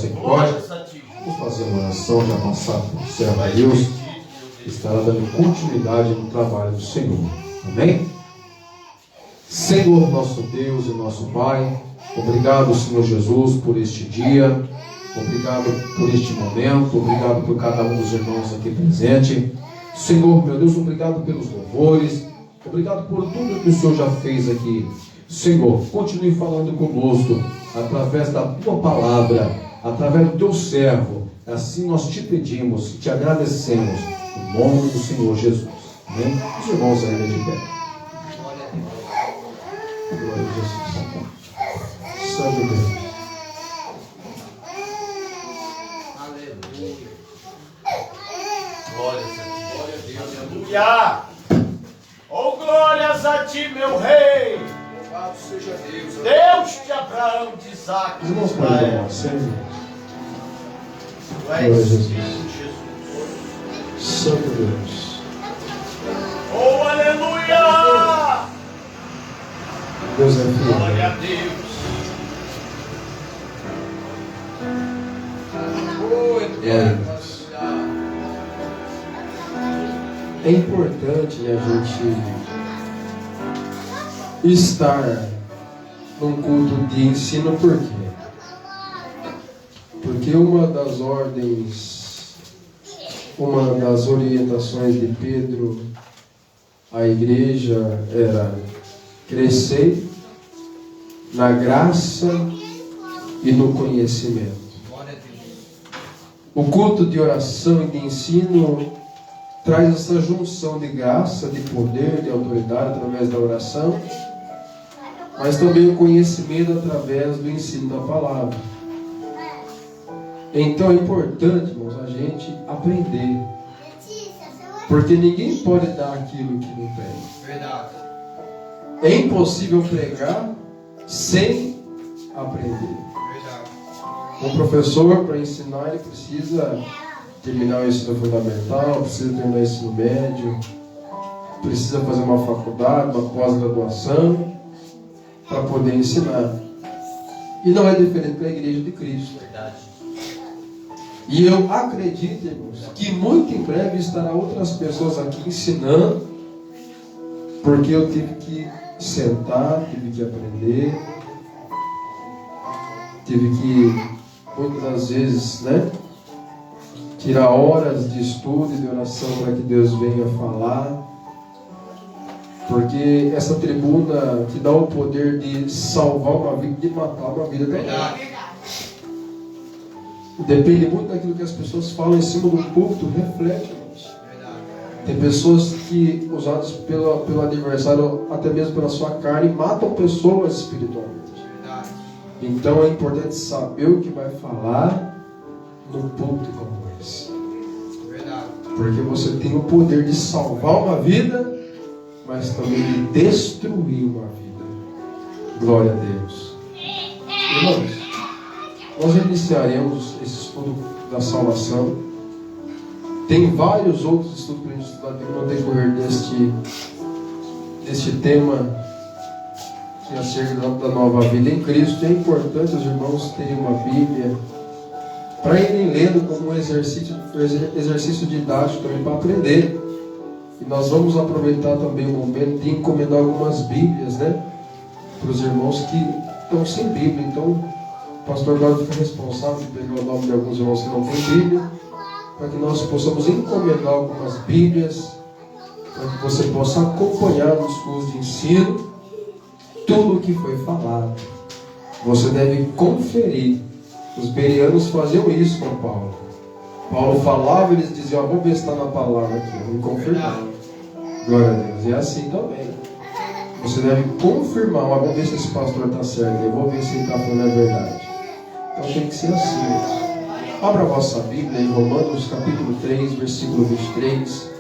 misericórdia. Vamos fazer uma oração, já passar para o servo de Deus, que estará dando continuidade no trabalho do Senhor. Amém? Senhor, nosso Deus e nosso Pai, obrigado, Senhor Jesus, por este dia, obrigado por este momento, obrigado por cada um dos irmãos aqui presente. Senhor, meu Deus, obrigado pelos louvores, obrigado por tudo que o Senhor já fez aqui. Senhor, continue falando conosco, através da Tua palavra, através do Teu servo. Assim nós te pedimos, te agradecemos, em nome do Senhor Jesus. Amém? Os irmãos ainda de pé. Glória a Jesus. Santo Deus. Aleluia. Glórias a ti. Glória a Deus. Aleluia. Oh, glórias a ti, meu rei. Louvado seja Deus. Deus de Abraão, de Isaac, Os irmãos de podem Israel. dar sempre. Tu Glória a és Jesus. Jesus. Santo Deus. Oh, aleluia. Deus é fiel. Glória a Deus. Oh, eterno. É importante a gente estar num culto de ensino, por quê? Porque uma das ordens, uma das orientações de Pedro à igreja era crescer na graça e no conhecimento. O culto de oração e de ensino traz essa junção de graça, de poder, de autoridade através da oração, mas também o conhecimento através do ensino da palavra. Então é importante, irmãos, a gente aprender, porque ninguém pode dar aquilo que não tem. Verdade. É impossível pregar sem aprender. Verdade. Um professor, para ensinar, ele precisa terminar o ensino fundamental, precisa terminar o ensino médio, precisa fazer uma faculdade, uma pós-graduação, para poder ensinar. E não é diferente para a igreja de Cristo. Verdade. E eu acredito, irmãos, que muito em breve estará outras pessoas aqui ensinando, porque eu tive que sentar, tive que aprender, tive que, muitas das vezes, tirar horas de estudo e de oração para que Deus venha falar, porque essa tribuna te dá o poder de salvar uma vida, de matar uma vida também. Depende muito daquilo que as pessoas falam em cima do culto, reflete, irmãos. Tem pessoas que, usadas pelo adversário, até mesmo pela sua carne, matam pessoas espiritualmente. Então é importante saber o que vai falar no púlpito como esse. Porque você tem o poder de salvar uma vida, mas também de destruir uma vida. Glória a Deus. Irmãos, nós iniciaremos esse estudo da salvação. Tem vários outros estudos para a gente estudar no decorrer deste tema, que é acerca da nova vida em Cristo. É importante os irmãos terem uma Bíblia para irem lendo como um exercício didático também para aprender. E nós vamos aproveitar também o momento de encomendar algumas Bíblias, para os irmãos que estão sem Bíblia. Então, o pastor Eduardo fica responsável de pegar o nome de alguns irmãos que não têm Bíblia, para que nós possamos encomendar algumas Bíblias, para que você possa acompanhar nos cursos de ensino tudo o que foi falado. Você deve conferir. Os bereanos faziam isso com Paulo. Paulo falava e eles diziam: vamos ver se está na palavra aqui. Vamos confirmar. Glória a Deus. E é assim também. Você deve confirmar: vamos ver se esse pastor está certo. Eu vou ver se ele está falando a verdade. Então tem que ser assim. Abra a vossa Bíblia em Romanos capítulo 3, versículo 23.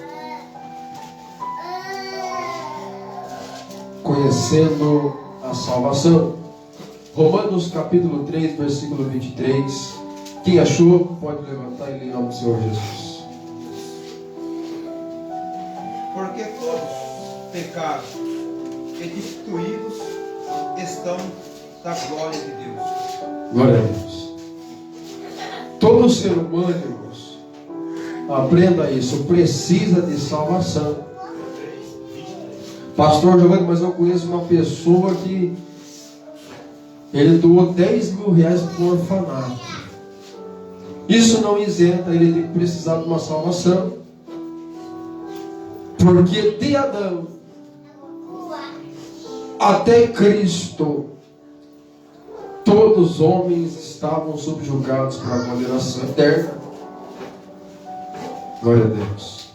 Conhecendo a salvação. Romanos capítulo 3, versículo 23. Quem achou, pode levantar e ler em nome do Senhor Jesus. Porque todos pecaram e destituídos estão da glória de Deus. Glória a Deus. Todo ser humano, irmãos, aprenda isso, precisa de salvação. Pastor Giovanni, mas eu conheço uma pessoa que ele doou 10 mil reais para o orfanato. Isso não isenta ele de precisar de uma salvação. Porque de Adão até Cristo, todos os homens estavam subjugados para a condenação eterna. Glória a Deus.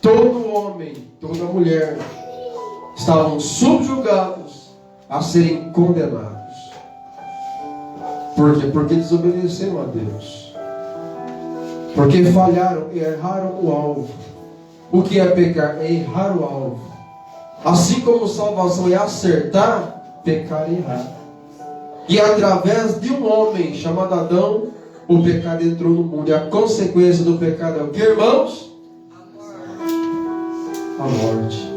Todo homem, toda mulher estavam subjugados a serem condenados. Por quê? Porque desobedeceram a Deus. Porque falharam e erraram o alvo. O que é pecar? É errar o alvo. Assim como salvação é acertar, pecar é errar. E através de um homem chamado Adão, o pecado entrou no mundo. E a consequência do pecado é o que, irmãos? A morte.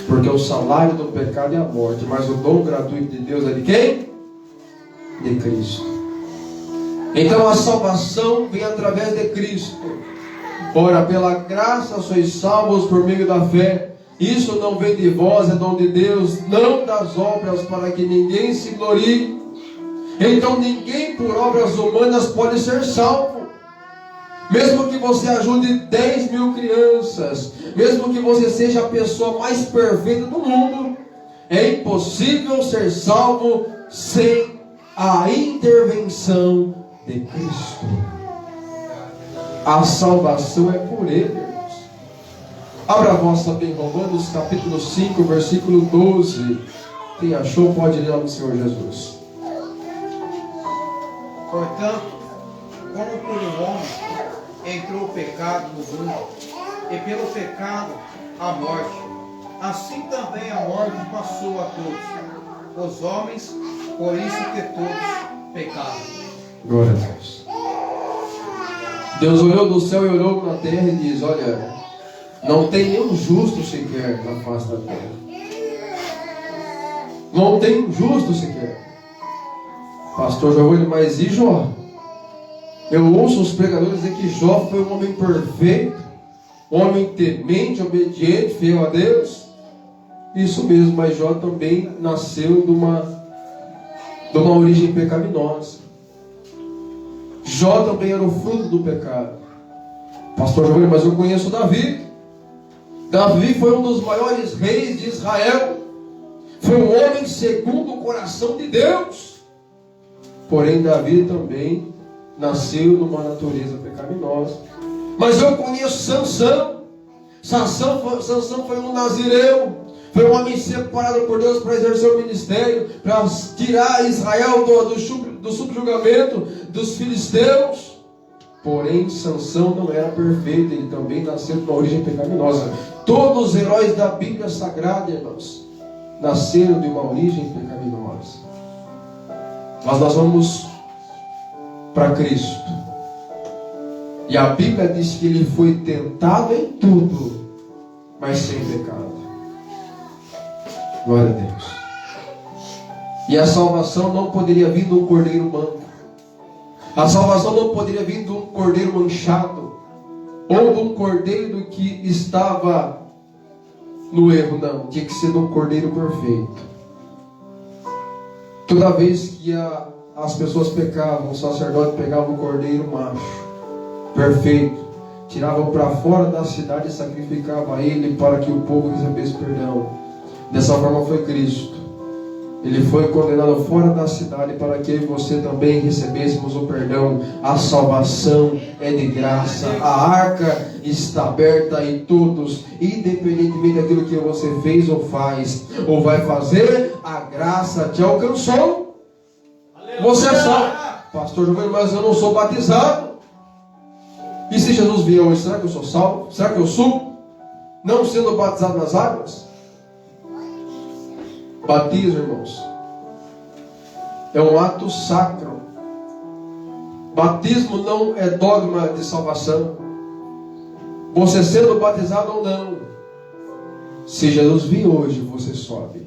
Porque o salário do pecado é a morte. Mas o dom gratuito de Deus é de quem? De Cristo. Então a salvação vem através de Cristo. Ora, pela graça sois salvos por meio da fé. Isso não vem de vós, é dom de Deus, não das obras, para que ninguém se glorie. Então ninguém por obras humanas pode ser salvo. Mesmo que você ajude 10 mil crianças, mesmo que você seja a pessoa mais perfeita do mundo, é impossível ser salvo sem a intervenção de Cristo. A salvação é por Ele, irmãos. Abra a vossa Bíblia, Romanos capítulo 5, versículo 12. Quem achou pode ler lá no Senhor Jesus. Portanto, como por um homem entrou o pecado no mundo, e pelo pecado a morte, assim também a morte passou a todos os homens, por isso que todos pecaram. Glória a Deus. Deus olhou do céu e olhou na terra e diz: olha, não tem nenhum justo sequer na face da terra. Não tem um justo sequer. Pastor Giovanni, mas e Jó? Eu ouço os pregadores dizer que Jó foi um homem perfeito, um homem temente, obediente, fiel a Deus. Isso mesmo, mas Jó também nasceu de uma origem pecaminosa. Jó também era o fruto do pecado. Pastor Giovanni, mas eu conheço Davi. Davi foi um dos maiores reis de Israel. Foi um homem segundo o coração de Deus. Porém, Davi também nasceu numa natureza pecaminosa. Mas eu conheço Sansão. Sansão foi um nazireu. Foi um homem separado por Deus para exercer o ministério, para tirar Israel do subjugamento dos filisteus. Porém, Sansão não era perfeito, ele também nasceu de uma origem pecaminosa. Todos os heróis da Bíblia Sagrada, irmãos, nasceram de uma origem pecaminosa. Mas nós vamos para Cristo. E a Bíblia diz que ele foi tentado em tudo, mas sem pecado. Glória a Deus. E a salvação não poderia vir de um cordeiro manco. A salvação não poderia vir de um cordeiro manchado, ou de um cordeiro que estava no erro. Não, tinha que ser de um cordeiro perfeito. Toda vez que as pessoas pecavam, o sacerdote pegava o cordeiro macho, perfeito, tirava para fora da cidade e sacrificava ele para que o povo recebesse perdão. Dessa forma foi Cristo. Ele foi condenado fora da cidade para que eu e você também recebêssemos o perdão. A salvação é de graça. A arca está aberta e todos, independentemente daquilo que você fez ou faz, ou vai fazer, a graça te alcançou. Você é salvo. Pastor Giovanni, mas eu não sou batizado. E se Jesus vier hoje, será que eu sou salvo? Será que eu subo? Não sendo batizado nas águas? Batismo, irmãos, é um ato sacro. Batismo não é dogma de salvação. Você sendo batizado ou não, se Jesus vir hoje, você sobe.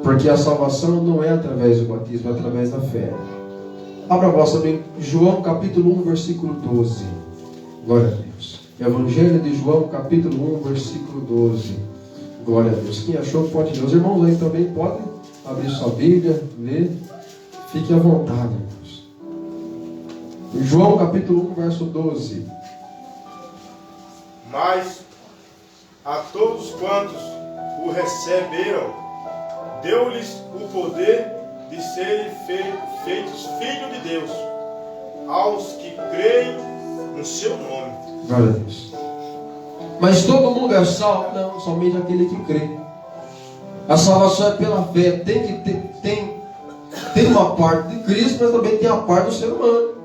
Porque a salvação não é através do batismo, é através da fé. Abra a vossa Bíblia, João capítulo 1, versículo 12. Glória a Deus. Evangelho de João capítulo 1, versículo 12. Glória a Deus. Quem achou pode ler. Os irmãos aí também podem abrir sua Bíblia, ler. Fique à vontade, irmãos. João capítulo 1, verso 12. Mas a todos quantos o receberam, deu-lhes o poder de serem feitos filhos de Deus, aos que creem no seu nome. Glória a Deus. Mas todo mundo é salvo? Não, somente aquele que crê. A salvação é pela fé. Tem uma parte de Cristo, mas também tem a parte do ser humano.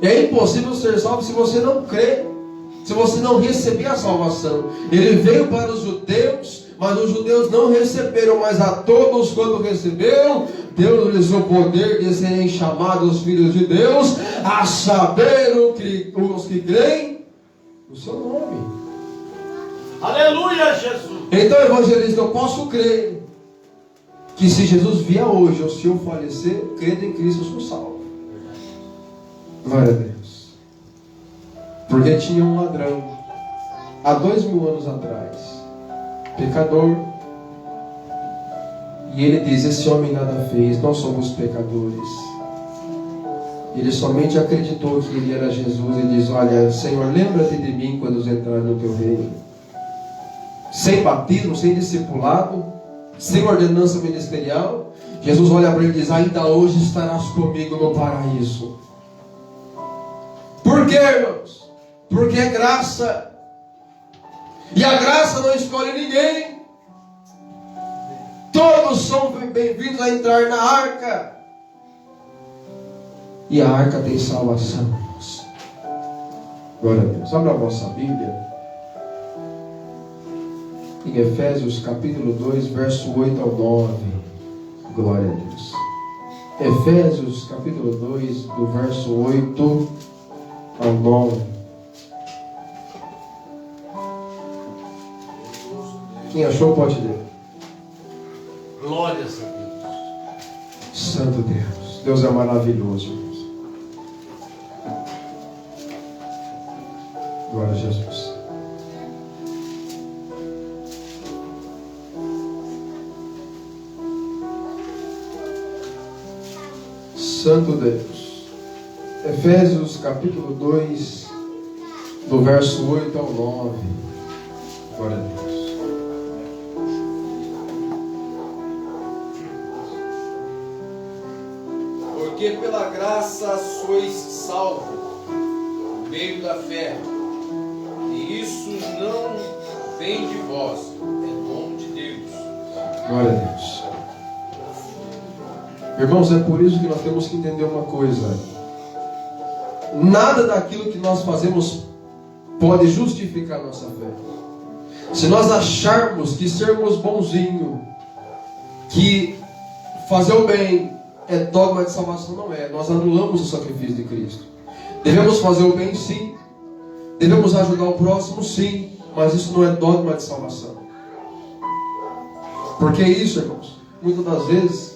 É impossível ser salvo se você não crê, se você não receber a salvação. Ele veio para os judeus, mas os judeus não receberam. Mas a todos quando receberam, deu-lhes o poder de serem chamados filhos de Deus, a saber os que creem no seu nome. Aleluia, Jesus. Então, evangelista, eu posso crer que se Jesus vier hoje ou se eu falecer, crendo em Cristo, eu sou salvo. Glória a Deus. Porque tinha um ladrão há 2000 anos atrás, pecador, e ele diz: esse homem nada fez, nós somos pecadores. Ele somente acreditou que ele era Jesus e diz: olha, Senhor, lembra-te de mim quando entrar no teu reino. Sem batismo, sem discipulado, sem ordenança ministerial, Jesus olha para ele e diz: ainda hoje estarás comigo no paraíso. Por quê, irmãos? Porque é graça. E a graça não escolhe ninguém. Todos são bem-vindos a entrar na arca. E a arca tem salvação, irmãos. Glória a Deus. Abra a vossa Bíblia em Efésios capítulo 2, verso 8 ao 9. Glória a Deus. Efésios capítulo 2, do verso 8 ao 9. Quem achou pode ler. Glórias a Deus. Santo Deus. Deus é maravilhoso, irmãos. Glória a Jesus. Santo Deus. Efésios capítulo 2, do verso 8 ao 9. Glória a Deus. Porque pela graça sois salvos, por meio da fé. E isso não vem de vós, é dom de Deus. Glória a Deus. Irmãos, é por isso que nós temos que entender uma coisa. Nada daquilo que nós fazemos pode justificar nossa fé. Se nós acharmos que sermos bonzinho, que fazer o bem é dogma de salvação, não é. Nós anulamos o sacrifício de Cristo. Devemos fazer o bem, sim. Devemos ajudar o próximo, sim. Mas isso não é dogma de salvação. Porque é isso, irmãos. Muitas das vezes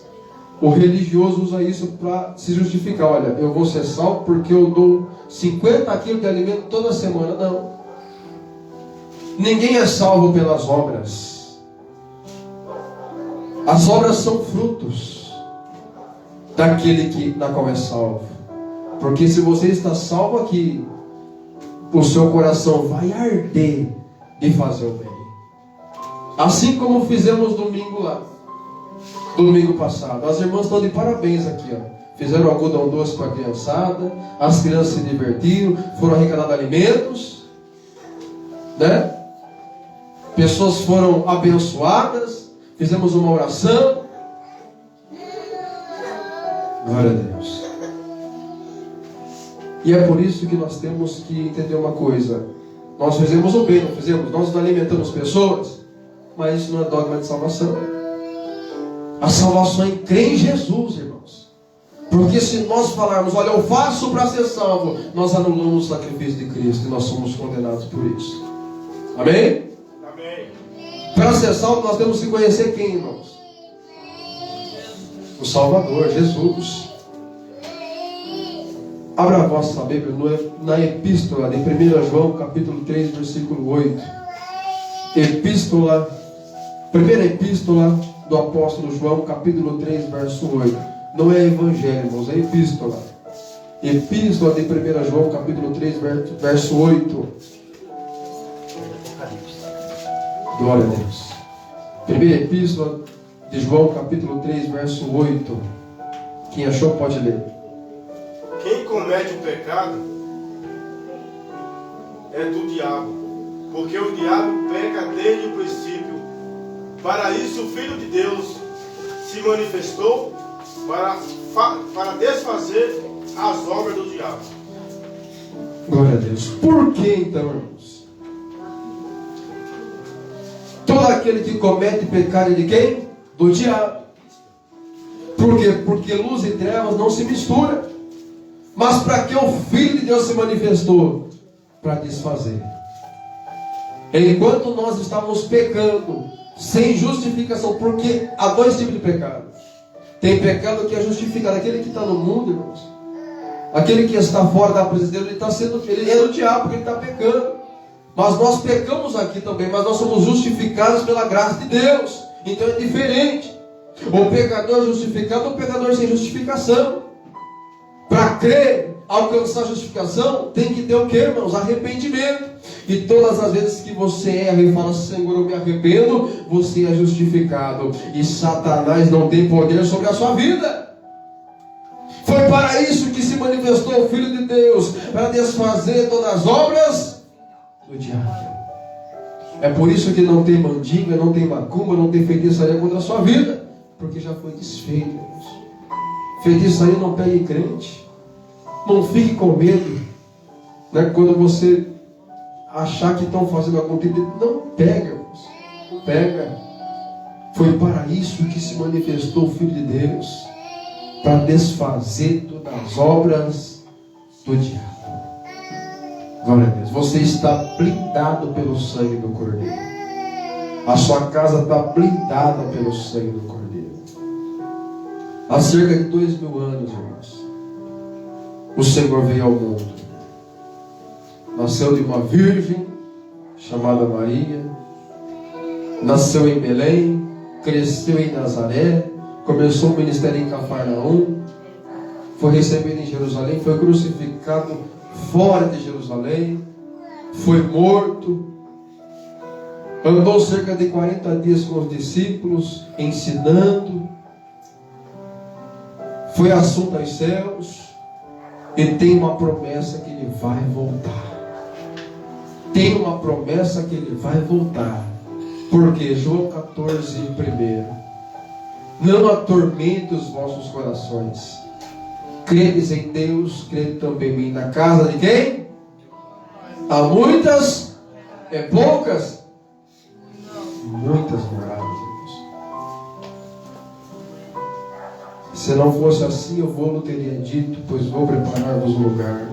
o religioso usa isso para se justificar. Olha, eu vou ser salvo porque eu dou 50 quilos de alimento toda semana. Não. Ninguém é salvo pelas obras. As obras são frutos daquele na qual é salvo. Porque se você está salvo aqui, o seu coração vai arder de fazer o bem. Assim como fizemos domingo lá. Domingo passado. As irmãs estão de parabéns aqui, ó. Fizeram algodão doce para a criançada. As crianças se divertiram. Foram arrecadados alimentos, né? Pessoas foram abençoadas. Fizemos uma oração. Glória a Deus. E é por isso que nós temos que entender uma coisa. Nós fizemos o bem, não fizemos? Nós alimentamos pessoas. Mas isso não é dogma de salvação. A salvação é crer em Jesus, irmãos. Porque se nós falarmos, olha, eu faço para ser salvo, nós anulamos o sacrifício de Cristo e nós somos condenados por isso. Amém? Amém. Para ser salvo, nós temos que conhecer quem, irmãos? O Salvador, Jesus. Abra a vossa Bíblia na epístola de 1 João, capítulo 3, versículo 8. Primeira epístola do apóstolo João, capítulo 3, verso 8. Não é evangelho, irmãos, é epístola. Epístola de 1 João, capítulo 3, verso 8. Glória a Deus. Primeira epístola de João, capítulo 3, verso 8. Quem achou pode ler. Quem comete o pecado é do diabo, porque o diabo peca desde o princípio. Para isso o Filho de Deus se manifestou para desfazer as obras do diabo. Glória a Deus. Por que então, irmãos? Todo aquele que comete pecado é de quem? Do diabo. Por quê? Porque luz e trevas não se misturam. Mas para que o Filho de Deus se manifestou? Para desfazer. Enquanto nós estávamos pecando, sem justificação, porque há dois tipos de pecado. Tem pecado que é justificado, aquele que está no mundo, irmãos. Aquele que está fora da presença de Deus, ele é do diabo, porque ele está pecando. Mas nós pecamos aqui também, mas nós somos justificados pela graça de Deus. Então é diferente. O pecador justificado, o pecador sem justificação. Para crer, alcançar a justificação, tem que ter o que, irmãos? Arrependimento. E todas as vezes que você erra e fala, Senhor, eu me arrependo, você é justificado. E Satanás não tem poder sobre a sua vida. Foi para isso que se manifestou o Filho de Deus, para desfazer todas as obras do diabo. É por isso que não tem mandinga, não tem macumba, não tem feitiçaria contra a sua vida, porque já foi desfeito, irmãos. Feitiçaria não pegue crente. Não fique com medo, né? Quando você achar que estão fazendo algum tipo de... Não pega, irmãos. Pega. Foi para isso que se manifestou o Filho de Deus, para desfazer todas as obras do diabo. Glória a Deus. Você está blindado pelo sangue do Cordeiro. A sua casa está blindada pelo sangue do Cordeiro. Há cerca de 2000 anos, irmãos, o Senhor veio ao mundo. Nasceu de uma virgem chamada Maria. Nasceu em Belém. Cresceu em Nazaré. Começou o ministério em Cafarnaum. Foi recebido em Jerusalém. Foi crucificado fora de Jerusalém. Foi morto. Andou cerca de 40 dias com os discípulos, ensinando. Foi assunto aos céus. E tem uma promessa que ele vai voltar. Tem uma promessa que ele vai voltar. Porque João 14, 1. Não atormente os vossos corações. Credes em Deus, crede também em mim. Na casa de quem? Há muitas, é poucas? Muitas moradas. Se não fosse assim, eu vou teria dito, pois vou preparar-vos um lugar.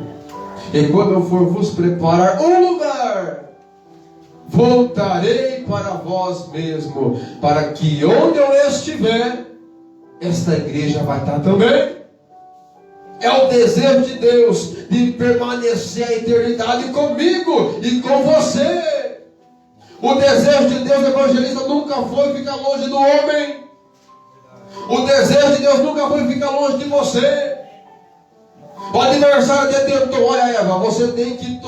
E quando eu for vos preparar um lugar, voltarei para vós mesmo, para que onde eu estiver, esta igreja vai estar também. É o desejo de Deus de permanecer a eternidade comigo e com você. O desejo de Deus, evangelista, nunca foi ficar longe do homem. O desejo de Deus nunca foi ficar longe de você. O adversário tentou, olha Eva, você tem que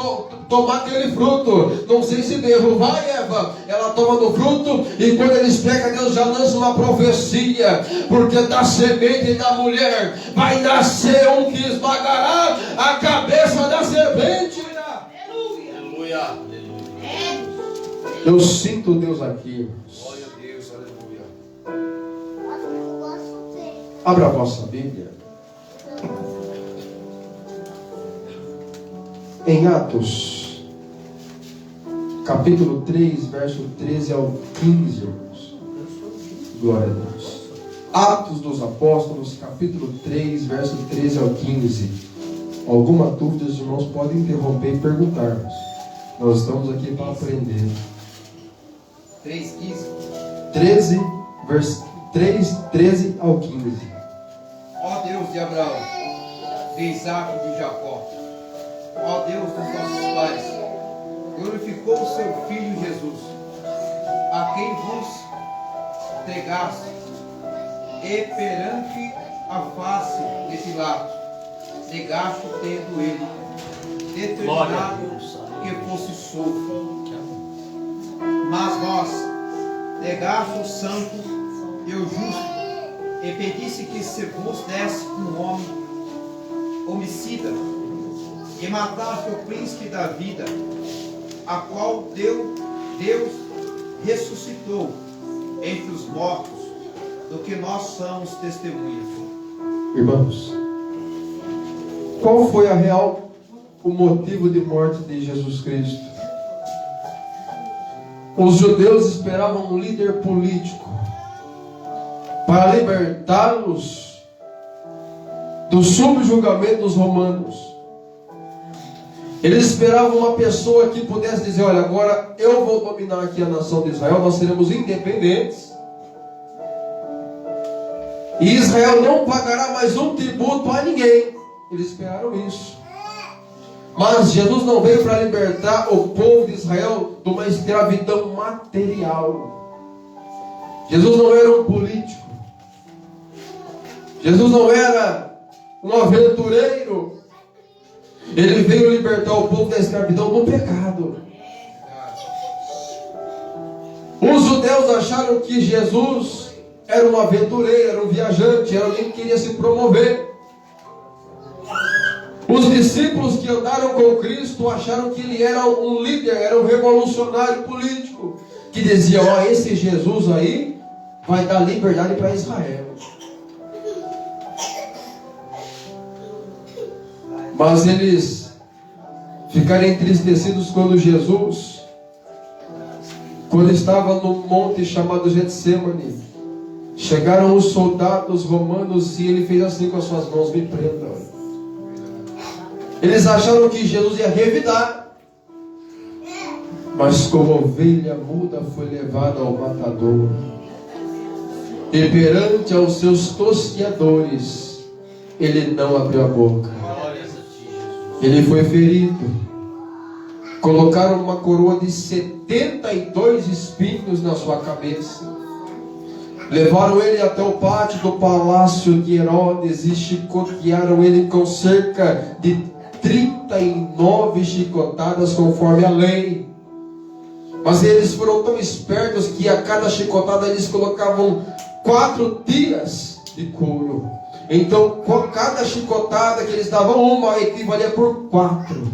tomar aquele fruto. Não sei se devo, vai Eva. Ela toma do fruto e quando eles pecam, Deus já lança uma profecia. Porque da semente da mulher vai nascer um que esmagará a cabeça da serpente. Aleluia. Aleluia. Eu sinto Deus aqui. Glória a Deus, aleluia. Abra a vossa Bíblia. Em Atos, capítulo 3, verso 13 ao 15, irmãos. Glória a Deus. Atos dos Apóstolos, capítulo 3, verso 13 ao 15. Alguma dúvida, os irmãos podem interromper e perguntar. Nós estamos aqui para aprender. 3:15. 13 ao 15. Ó Deus de Abraão, de Isaac e de Jacó. Ó Deus dos nossos pais, glorificou o seu Filho Jesus, a quem vos entregaste, e perante a face de Pilatos, negaste tendo ele determinado que fosse solto. Mas vós negaste o santo e o justo, e pedisse que se vos desse um homem homicida, e mataste o príncipe da vida, a qual Deus ressuscitou entre os mortos, do que nós somos testemunhas. Irmãos, qual foi o motivo de morte de Jesus Cristo? Os judeus esperavam um líder político para libertá-los do subjugamento dos romanos. Eles esperavam uma pessoa que pudesse dizer: olha, agora eu vou dominar aqui a nação de Israel, nós seremos independentes, e Israel não pagará mais um tributo a ninguém. Eles esperaram isso. Mas Jesus não veio para libertar o povo de Israel de uma escravidão material. Jesus não era um político. Jesus não era um aventureiro. Ele veio libertar o povo da escravidão do pecado. Os judeus acharam que Jesus era um aventureiro, era um viajante, era alguém que queria se promover. Os discípulos que andaram com Cristo acharam que ele era um líder, era um revolucionário político, que dizia: ó, esse Jesus aí vai dar liberdade para Israel. Mas eles ficaram entristecidos quando Jesus, quando estava no monte chamado Getsemane, chegaram os soldados romanos e ele fez assim com as suas mãos: me prendam. Eles acharam que Jesus ia revidar, mas como ovelha muda foi levado ao matador, e perante aos seus tosqueadores ele não abriu a boca. Ele foi ferido, colocaram uma coroa de 72 espinhos na sua cabeça, levaram ele até o pátio do palácio de Herodes e chicotearam ele com cerca de 39 chicotadas conforme a lei. Mas eles foram tão espertos que a cada chicotada eles colocavam 4 tiras de couro. Então cada chicotada que eles davam uma equivalia por 4,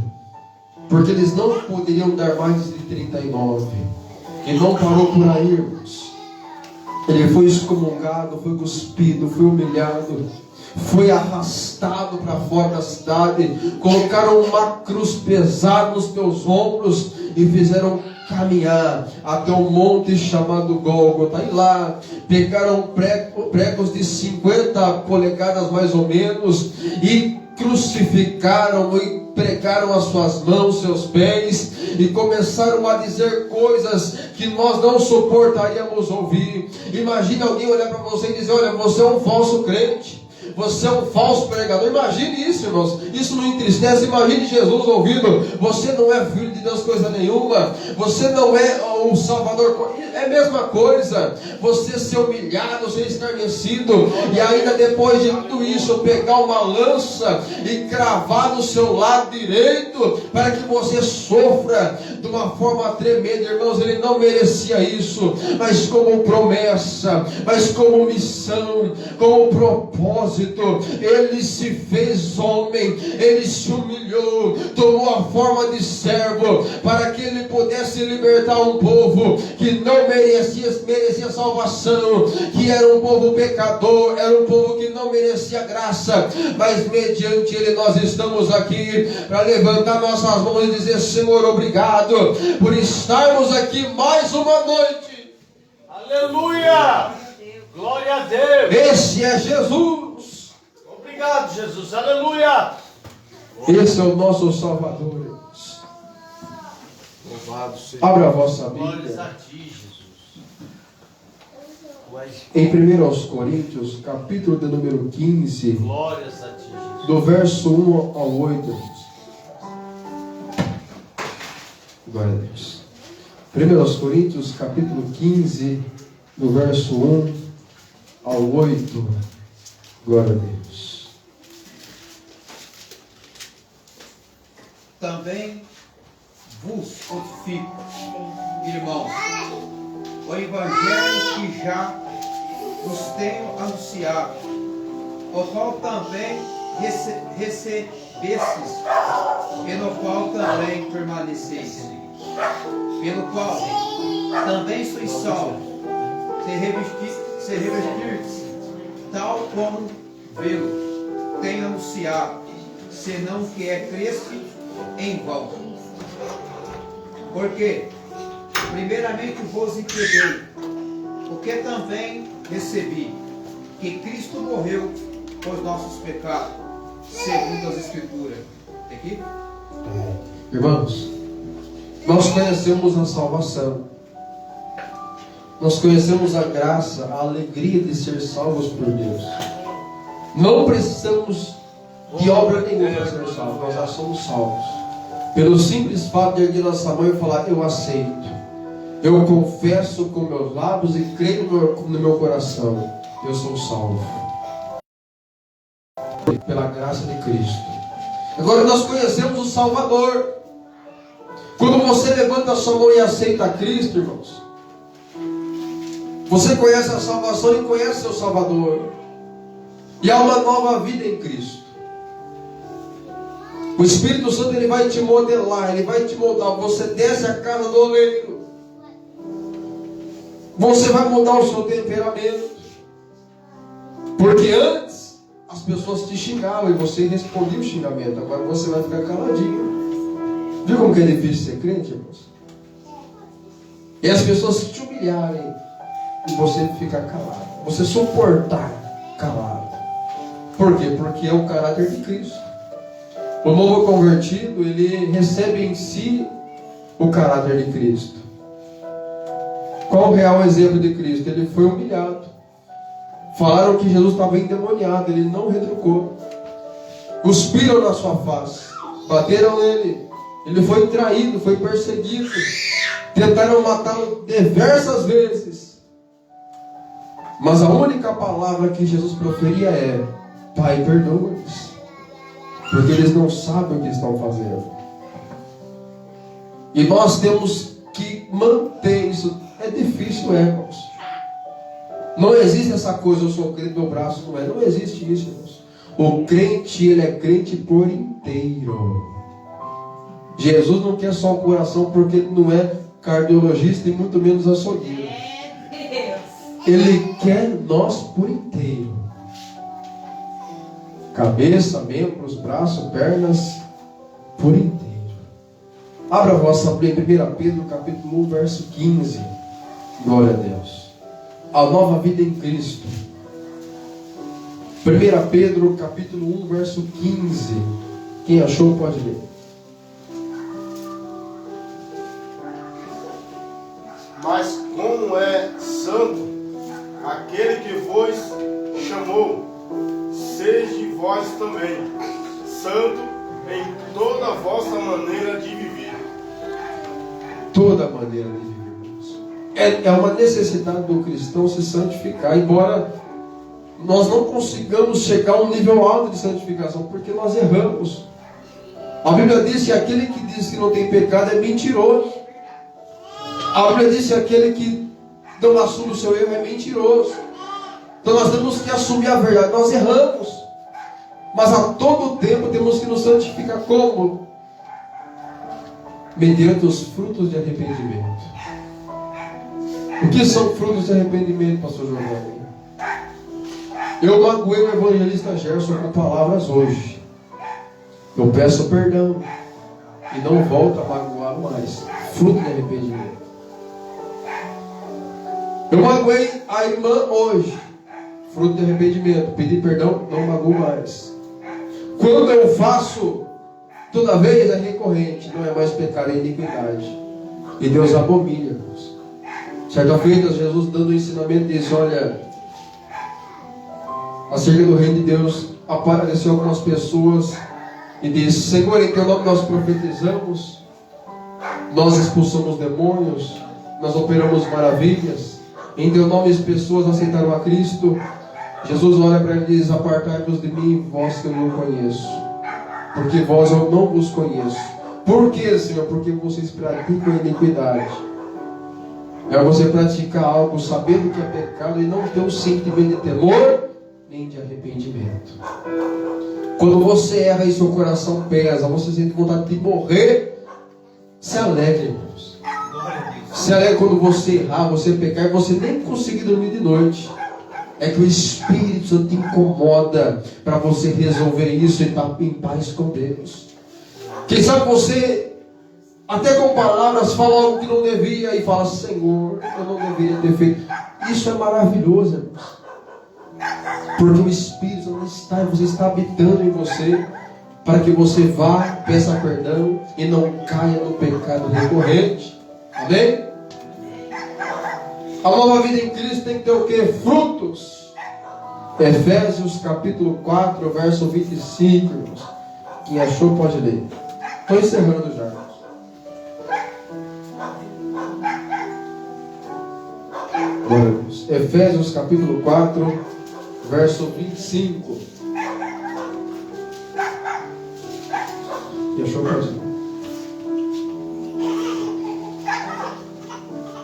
porque eles não poderiam dar mais de 39. E não parou por aí, irmãos. Ele foi excomungado, foi cuspido, foi humilhado, foi arrastado para fora da cidade, colocaram uma cruz pesada nos teus ombros e fizeram caminhar até um monte chamado Gólgota. E lá pegaram pregos de 50 polegadas mais ou menos e crucificaram e pregaram as suas mãos, seus pés, e começaram a dizer coisas que nós não suportaríamos ouvir. Imagine alguém olhar para você e dizer: olha, você é um falso crente, você é um falso pregador. Imagine isso, irmãos. Isso não entristece. Imagine Jesus ouvindo: você não é filho de Deus coisa nenhuma, você não é o Salvador. É a mesma coisa você ser humilhado, ser escarnecido, e ainda depois de tudo isso pegar uma lança e cravar no seu lado direito para que você sofra de uma forma tremenda. Irmãos, ele não merecia isso, mas como promessa, mas como missão, como propósito, ele se fez homem, ele se humilhou, tomou a forma de servo para que ele pudesse libertar um povo que não merecia salvação, que era um povo pecador, era um povo que não merecia graça, mas mediante ele nós estamos aqui para levantar nossas mãos e dizer: Senhor, obrigado por estarmos aqui mais uma noite. Aleluia! Glória a Deus! Esse é Jesus. Obrigado, Jesus. Aleluia! Esse é o nosso Salvador, irmãos. Louvado seja. Abra a vossa Glórias a Bíblia ti, Jesus. em 1 Coríntios, capítulo de número 15, Glórias a ti, Jesus. do verso 1 ao 8. Glória a Deus. 1 Coríntios, capítulo 15, do verso 1 ao 8. Glória a Deus. Também vos notifico, irmãos, o evangelho que já vos tenho anunciado, o qual também recebestes, pelo qual também permaneceis, pelo qual também sois salvos, se revestirdes, tal como vê-lo tenho anunciado, senão que é cresce em vão. Porque primeiramente vos entreguei o que também recebi, que Cristo morreu por nossos pecados, segundo as Escrituras. Aqui? Irmãos, nós conhecemos a salvação. Nós conhecemos a graça, a alegria de ser salvos por Deus. Não precisamos de obra nenhuma para ser salvos. Nós já somos salvos. Pelo simples fato de erguer nossa mão e falar: eu aceito. Eu confesso com meus lábios e creio no meu coração. Eu sou salvo. Pela graça de Cristo. Agora nós conhecemos o Salvador. Quando você levanta a sua mão e aceita Cristo, irmãos, você conhece a salvação e conhece seu Salvador. E há uma nova vida em Cristo. O Espírito Santo, ele vai te modelar, ele vai te moldar. Você desce a casa do oleiro. Você vai mudar o seu temperamento. Porque antes as pessoas te xingavam e você respondia o xingamento. Agora você vai ficar caladinho. Viu como que é difícil ser crente, irmãos? E as pessoas te humilharem e você ficar calado. Você suportar calado. Por quê? Porque é o caráter de Cristo. O novo convertido, ele recebe em si o caráter de Cristo. Qual o real exemplo de Cristo? Ele foi humilhado. Falaram que Jesus estava endemoniado, ele não retrucou. Cuspiram na sua face, bateram nele. Ele foi traído, foi perseguido. Tentaram matá-lo diversas vezes. Mas a única palavra que Jesus proferia é: Pai, perdoa-os, porque eles não sabem o que estão fazendo. E nós temos que manter isso. É difícil, irmãos. Não existe essa coisa: eu sou crente, meu braço não é. Não existe isso, irmãos. O crente, ele é crente por inteiro. Jesus não quer só o coração, porque ele não é cardiologista e muito menos açougueiro. Ele quer nós por inteiro. Cabeça, membros, braços, pernas, por inteiro. Abra a vossa Bíblia em 1 Pedro capítulo 1, verso 15. Glória a Deus. A nova vida em Cristo. 1 Pedro capítulo 1, verso 15. Quem achou pode ler. Mas como é santo aquele que vos chamou, sede vós também santo em toda a vossa maneira de viver. Toda maneira de viver. É uma necessidade do cristão se santificar, embora nós não consigamos chegar a um nível alto de santificação, porque nós erramos. A Bíblia diz que aquele que diz que não tem pecado é mentiroso. A Bíblia diz que aquele que não assume o seu erro é mentiroso. Então nós temos que assumir a verdade. Nós erramos, mas a todo tempo temos que nos santificar. Como? Mediante os frutos de arrependimento. O que são frutos de arrependimento, pastor Giovanni? Eu magoei o evangelista Gerson com palavras hoje. Eu peço perdão e não volto a magoar mais. Fruto de arrependimento. Eu magoei a irmã hoje. Fruto de arrependimento. Pedi perdão, não magoo mais. Quando eu faço toda vez, é recorrente. Não é mais pecar, é iniquidade. E Deus abomina, irmãos. Certa feita, Jesus dando o ensinamento disse: olha, acerca do reino de Deus, apareceu algumas pessoas e disse: Senhor, em teu nome nós profetizamos, nós expulsamos demônios, nós operamos maravilhas, em teu nome as pessoas aceitaram a Cristo. Jesus olha para ele e diz: apartai-vos de mim, vós que eu não conheço, porque vós eu não vos conheço. Por quê, Senhor? Porque vocês praticam a iniquidade. É você praticar algo sabendo que é pecado e não ter um sentimento de temor nem de arrependimento. Quando você erra e seu coração pesa, você sente vontade de morrer, se alegre, irmãos. Se alegre quando você errar, você pecar e você nem conseguir dormir de noite. É que o Espírito Santo te incomoda para você resolver isso e estar em paz com Deus. Quem sabe você, até com palavras, fala algo que não devia e fala: Senhor, eu não deveria ter feito. Isso é maravilhoso, irmãos. Porque o Espírito não está, você está habitando em você, para que você vá, peça perdão e não caia no pecado recorrente. Amém? A nova vida em Cristo tem que ter o quê? Frutos. Efésios capítulo 4, verso 25, irmãos. Quem achou pode ler. Estou encerrando já, irmãos. Glória a Deus. Efésios capítulo 4, verso 25. E achou pode ler.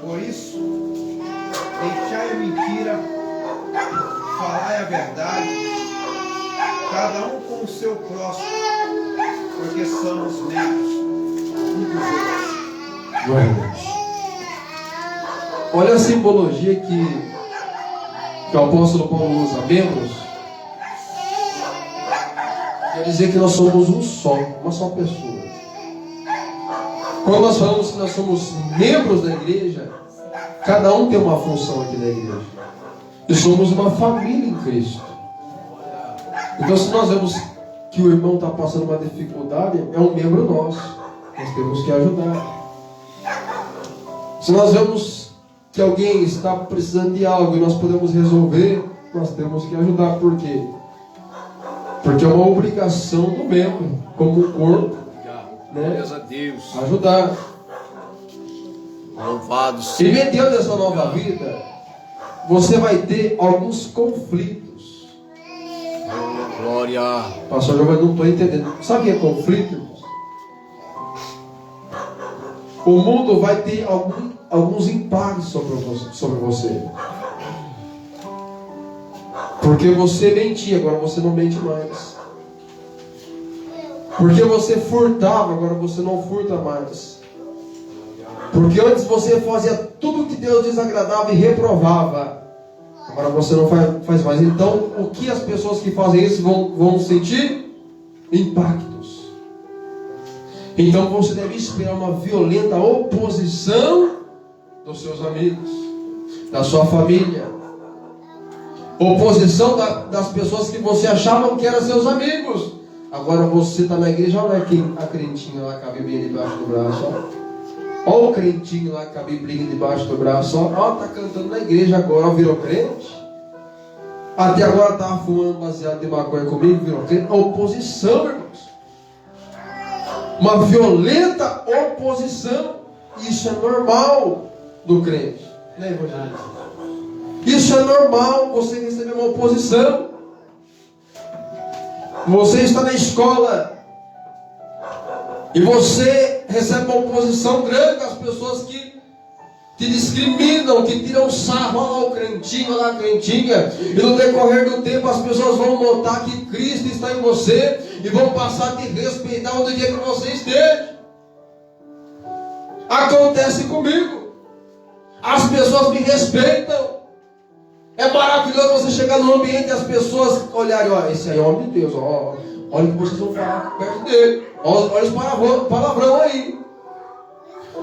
Por isso, deixai a mentira, falai a verdade, cada um com o seu próximo, porque somos membros um dos outros. Glória a Deus. Olha a simbologia que o apóstolo Paulo usa: membros. Quer dizer que nós somos um só, uma só pessoa. Quando nós falamos que nós somos membros da igreja, cada um tem uma função aqui na igreja. E somos uma família em Cristo. Então, se nós vemos que o irmão está passando uma dificuldade, é um membro nosso. Nós temos que ajudar. Se nós vemos que alguém está precisando de algo e nós podemos resolver, nós temos que ajudar. Por quê? Porque é uma obrigação do membro, como um corpo, né? a Deus. Ajudar. Louvado E seja. mediante essa nova vida, você vai ter alguns conflitos. Glória. Pastor Giovanni, não estou entendendo. Sabe o que é conflito, irmãos? O mundo vai ter alguns impactos sobre você. Porque você mentia, agora você não mente mais. Porque você furtava, agora você não furta mais. Porque antes você fazia tudo que Deus desagradava e reprovava, agora você não faz mais. Então, o que as pessoas que fazem isso vão sentir? Impactos. Então você deve esperar uma violenta oposição dos seus amigos, da sua família, oposição das pessoas que você achava que eram seus amigos. Agora você está na igreja, olha aqui a crentinha lá com a Bíblia debaixo do braço, ó. Olha o crentinho lá com a Bíblia debaixo do braço, ó, está cantando na igreja agora, virou crente. Até agora estava fumando baseado de maconha comigo, virou crente. A oposição, irmãos. Uma violenta oposição. Isso é normal do crente, né, evangelista? Isso é normal, você receber uma oposição. Você está na escola e você recebe uma oposição grande das pessoas que te discriminam, que tiram sarro. Olha lá o crentinho, olha lá a crentinha. E no decorrer do tempo as pessoas vão notar que Cristo está em você e vão passar a te respeitar onde quer que você esteja. Acontece comigo. As pessoas me respeitam. É maravilhoso você chegar no ambiente e as pessoas olharem: ó, esse aí é homem de Deus, ó, olha o que vocês vão falar perto dele, olha os palavrão aí.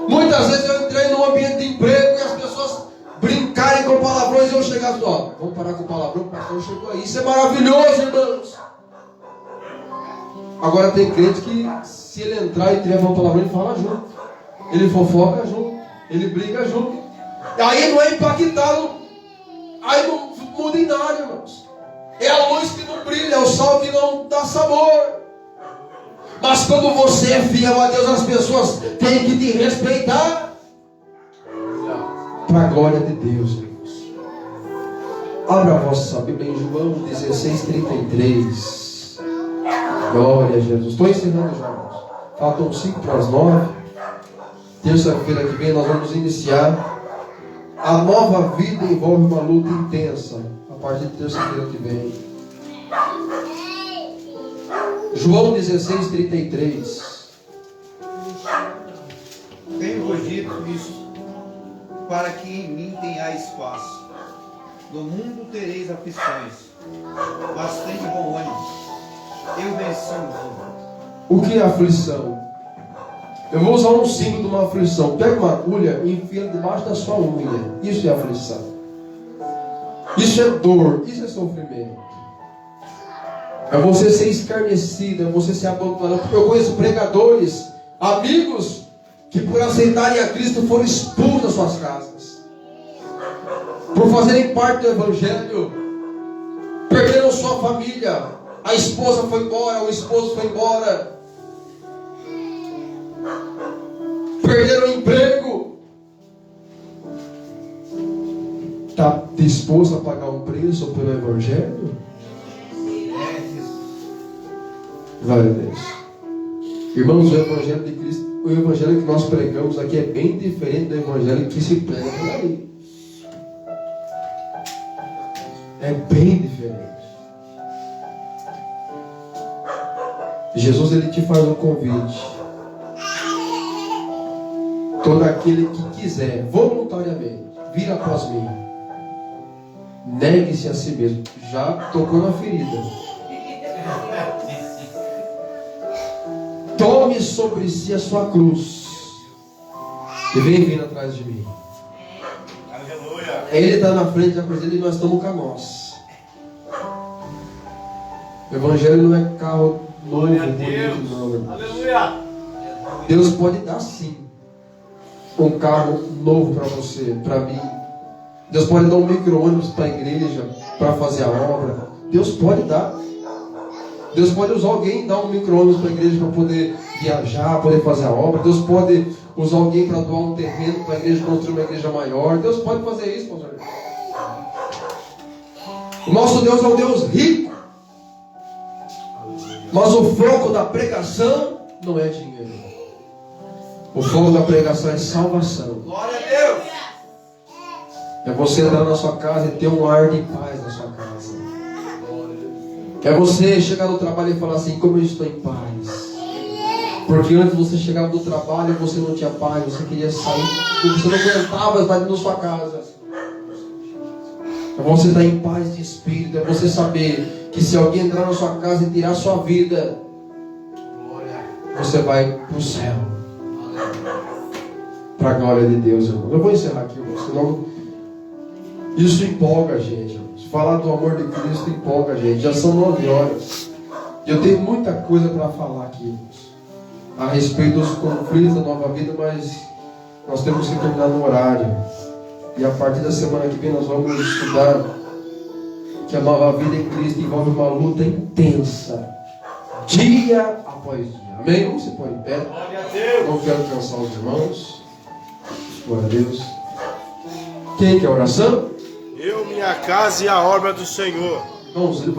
Muitas vezes eu entrei num ambiente de emprego e as pessoas brincarem com palavrões e eu chegar assim: ó, vamos parar com o palavrão, o pastor chegou aí. Isso é maravilhoso, irmãos. Agora tem crente que, se ele entrar e tiver um palavrão, ele fala junto, ele fofoca junto, ele briga junto. Aí não é impactado, aí não muda em nada, irmãos. É a luz que não brilha, é o sol que não dá sabor. Mas quando você é fiel a Deus, as pessoas têm que te respeitar. Para a glória de Deus, irmãos. Abra a vossa Bíblia em João 16:33. Glória a Jesus. Estou ensinando já, irmãos. Faltam 5 para as 9. Terça-feira que vem nós vamos iniciar. A nova vida envolve uma luta intensa. A partir de terça-feira que vem. João 16:33. Tenho-vos dito isso, para que em mim tenhais paz. No mundo tereis aflições, mas tende bom ânimo. Eu venci o mundo. O que é aflição? Eu vou usar um símbolo de uma aflição. Pega uma agulha e enfia debaixo da sua unha. Isso é aflição. Isso é dor. Isso é sofrimento. É você ser escarnecido. É você ser abandonado. Eu conheço pregadores, amigos, que por aceitarem a Cristo foram expulsos das suas casas. Por fazerem parte do Evangelho, perderam sua família. A esposa foi embora, o esposo foi embora. Perderam o emprego. Está disposto a pagar um preço pelo Evangelho? Glória a Deus. Irmãos, o Evangelho de Cristo, o Evangelho que nós pregamos aqui é bem diferente do Evangelho que se prega por aí. É bem diferente. Jesus, ele te faz um convite. Todo aquele que quiser, voluntariamente, vir após mim, negue-se a si mesmo. Já tocou na ferida. Tome sobre si a sua cruz e vem vindo atrás de mim. Aleluia. Ele está na frente da cruz dele e nós estamos com a nossa. O Evangelho não é carro novo, bonito, não, irmãos. Aleluia. Deus pode dar sim um carro novo para você, para mim. Deus pode dar um micro-ônibus para a igreja, para fazer a obra. Deus pode dar. Deus pode usar alguém, dar um micro-ônibus para a igreja para poder viajar, poder fazer a obra. Deus pode usar alguém para doar um terreno para a igreja construir uma igreja maior. Deus pode fazer isso, pastor. O nosso Deus é um Deus rico. Mas o foco da pregação não é dinheiro. O foco da pregação é salvação. Glória a Deus! É você entrar na sua casa e ter um ar de paz na sua casa. É você chegar no trabalho e falar assim: como eu estou em paz. Porque antes você chegava do trabalho e você não tinha paz, você queria sair, você não aguentava estar dentro da sua casa. É você estar em paz de espírito. É você saber que se alguém entrar na sua casa e tirar a sua vida, você vai para o céu. Para a glória de Deus, irmão. Eu vou encerrar aqui, irmão, senão isso empolga a gente, irmãos. Falar do amor de Cristo empolga a gente. Já são 9 horas. E eu tenho muita coisa para falar aqui, irmãos, a respeito dos conflitos da nova vida, mas nós temos que terminar no horário. E a partir da semana que vem nós vamos estudar que a nova vida em Cristo envolve uma luta intensa, dia após dia. Amém? Vamos se pôr em pé. Glória a Deus. Não quero cansar os irmãos. Glória a Deus. Quem quer oração? Eu, minha casa e a obra do Senhor. Vamos